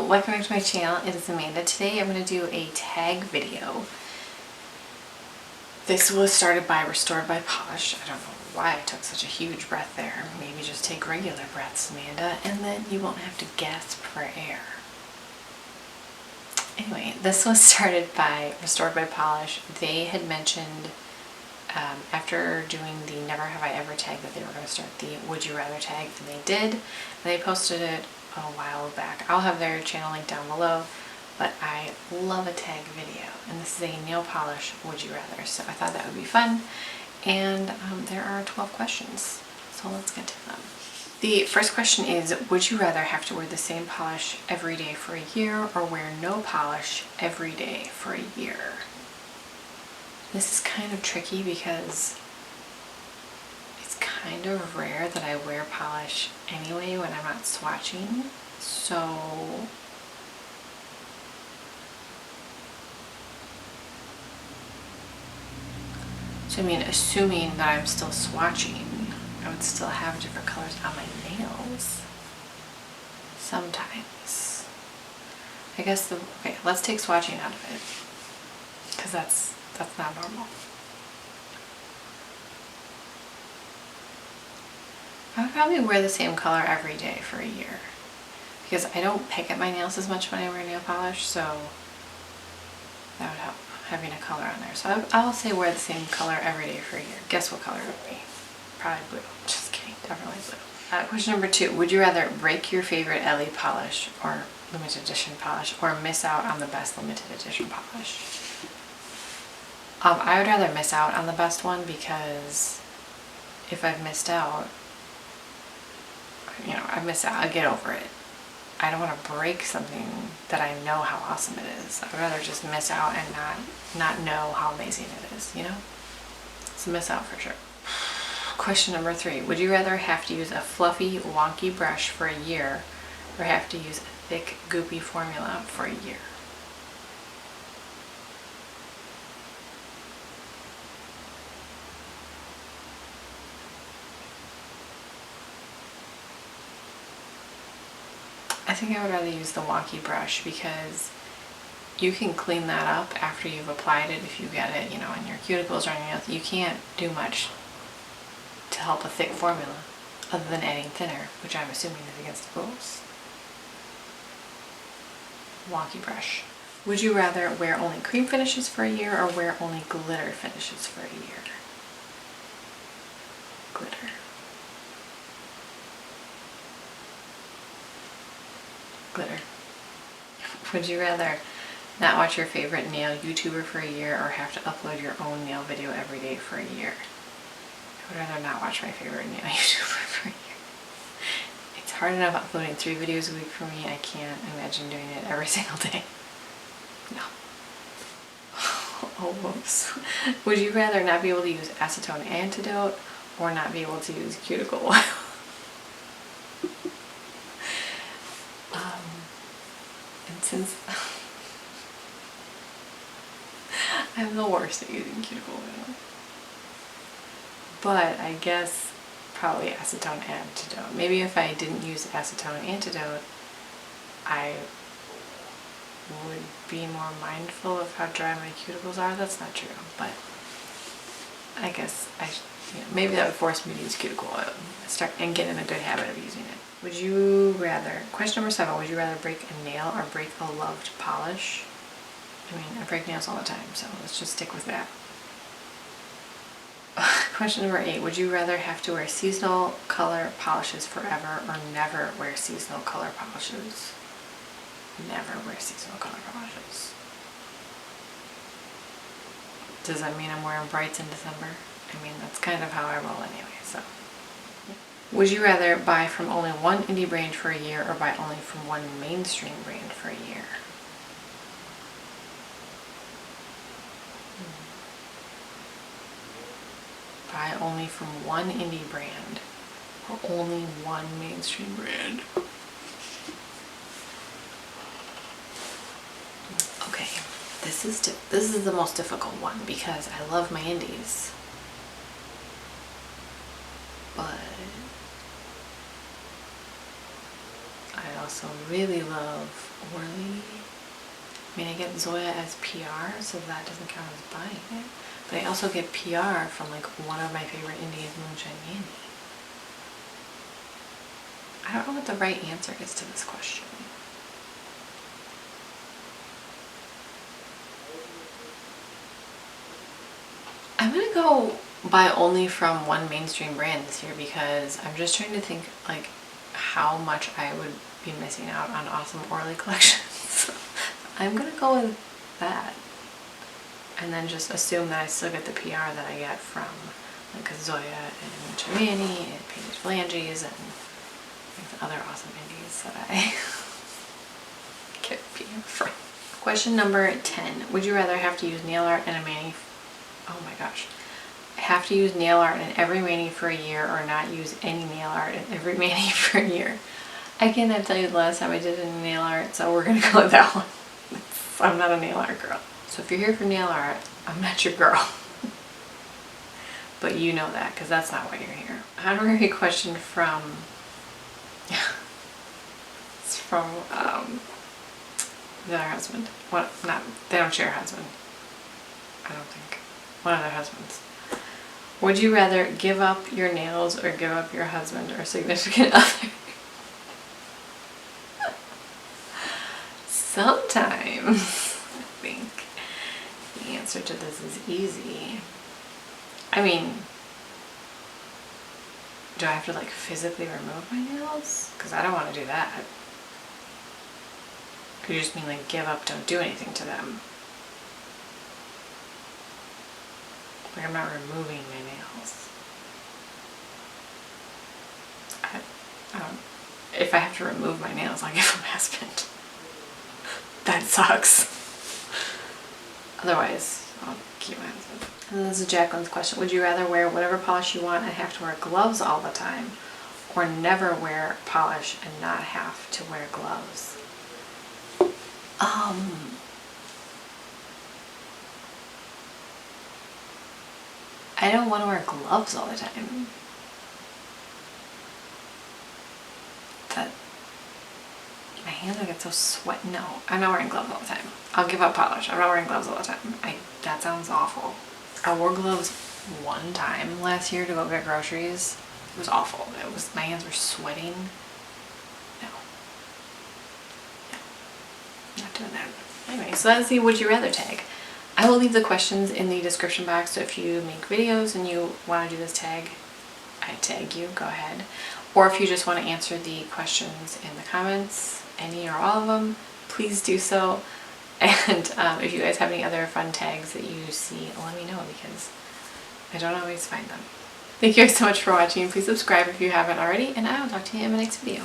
welcome back to my channel. It is Amanda. Today I'm going to do a tag video. This was started by Restored by Polish. I don't know why I took such a huge breath there. Maybe just take regular breaths, Amanda, and then you won't have to gasp for air. Anyway, this was started by Restored by Polish. They had mentioned after doing the Never Have I Ever tag that they were going to start the Would You Rather tag, and they did. And they posted it a while back. I'll have their channel link down below, but I love a tag video, and this is a nail polish Would You Rather, so I thought that would be fun. And there are 12 questions, so let's get to them. The first question is, would you rather have to wear the same polish every day for a year or wear no polish every day for a year? This is kind of tricky because it's kind of rare that I wear polish anyway when I'm not swatching. So I mean, assuming that I'm still swatching, I would still have different colors on my nails. Sometimes. I guess okay, let's take swatching out of it, because that's not normal. I would probably wear the same color every day for a year, because I don't pick at my nails as much when I wear nail polish, so that would help, having a color on there. So I'll say wear the same color every day for a year. Guess what color it would be? Probably blue. Just kidding, definitely blue. Question number 2, would you rather break your favorite Ellie polish or limited edition polish, or miss out on the best limited edition polish? I would rather miss out on the best one, because if I've missed out, I've missed out, I'll get over it. I don't want to break something that I know how awesome it is. I'd rather just miss out and not know how amazing it is, So miss out for sure. Question number 3, would you rather have to use a fluffy, wonky brush for a year or have to use a thick, goopy formula for a year? I think I would rather use the wonky brush, because you can clean that up after you've applied it if you get it, on your cuticles or on your nails. You can't do much to help a thick formula other than adding thinner, which I'm assuming is against the rules. Wonky brush. Would you rather wear only cream finishes for a year or wear only glitter finishes for a year? Glitter. Glitter. Would you rather not watch your favorite nail YouTuber for a year or have to upload your own nail video every day for a year? I would rather not watch my favorite nail YouTuber for a year. It's hard enough uploading 3 videos a week for me. I can't imagine doing it every single day. No. Oh, whoops. Would you rather not be able to use Acetone Antidote or not be able to use Cuticle oil? And since I'm the worst at using cuticle oil, but I guess probably Acetone Antidote. Maybe if I didn't use Acetone Antidote, I would be more mindful of how dry my cuticles are. That's not true, but I guess maybe that would force me to use cuticle oil and get in a good habit of using it. Would you rather, question number 7, would you rather break a nail or break a loved polish? I mean, I break nails all the time, so let's just stick with that. Question number 8, would you rather have to wear seasonal color polishes forever or never wear seasonal color polishes? Never wear seasonal color polishes. Does that mean I'm wearing brights in December? I mean, that's kind of how I roll anyway, so. Would you rather buy from only one indie brand for a year or buy only from one mainstream brand for a year? Buy only from one indie brand or only one mainstream brand? Okay, this is the most difficult one because I love my indies, but I also really love Orly. I mean, I get Zoya as PR, so that doesn't count as buying it. But I also get PR from like one of my favorite Indians, Moonshine Mandy. I don't know what the right answer is to this question. I'm gonna go buy only from one mainstream brand this year because I'm just trying to think like how much I would be missing out on awesome Orly collections. I'm gonna go with that. And then just assume that I still get the PR that I get from like Zoya and Chimani and Painted Phalanges and like the other awesome indies that I get PR from. Question number 10. Would you rather have to use nail art and a mani? Oh my gosh. Have to use nail art in every mani for a year or not use any nail art in every mani for a year? I cannot tell you the last time I did any nail art, so we're gonna go with that one. I'm not a nail art girl. So if you're here for nail art, I'm not your girl. But you know that, because that's not why you're here. Honorary question from... it's from their husband. What? Not, they don't share a husband. I don't think. One of their husbands. Would you rather give up your nails or give up your husband or significant other? Sometimes I think the answer to this is easy. I mean, do I have to like physically remove my nails? Because I don't want to do that. Could you just mean like give up, don't do anything to them? Like I'm not removing my nails. I don't, if I have to remove my nails, I'll give them my husband. That sucks. Otherwise, I'll keep my husband. And then this is Jacqueline's question. Would you rather wear whatever polish you want and have to wear gloves all the time, or never wear polish and not have to wear gloves? I don't want to wear gloves all the time. That my hands will get so sweaty. No, I'm not wearing gloves all the time. I'll give up polish. I'm not wearing gloves all the time. That sounds awful. I wore gloves one time last year to go get groceries. It was awful. My hands were sweating. No. Not doing that. Anyway, so that's the Would You Rather tag. I will leave the questions in the description box, so if you make videos and you want to do this tag, I tag you, go ahead. Or if you just want to answer the questions in the comments, any or all of them, please do so. And if you guys have any other fun tags that you see, let me know because I don't always find them. Thank you guys so much for watching. Please subscribe if you haven't already, and I will talk to you in my next video.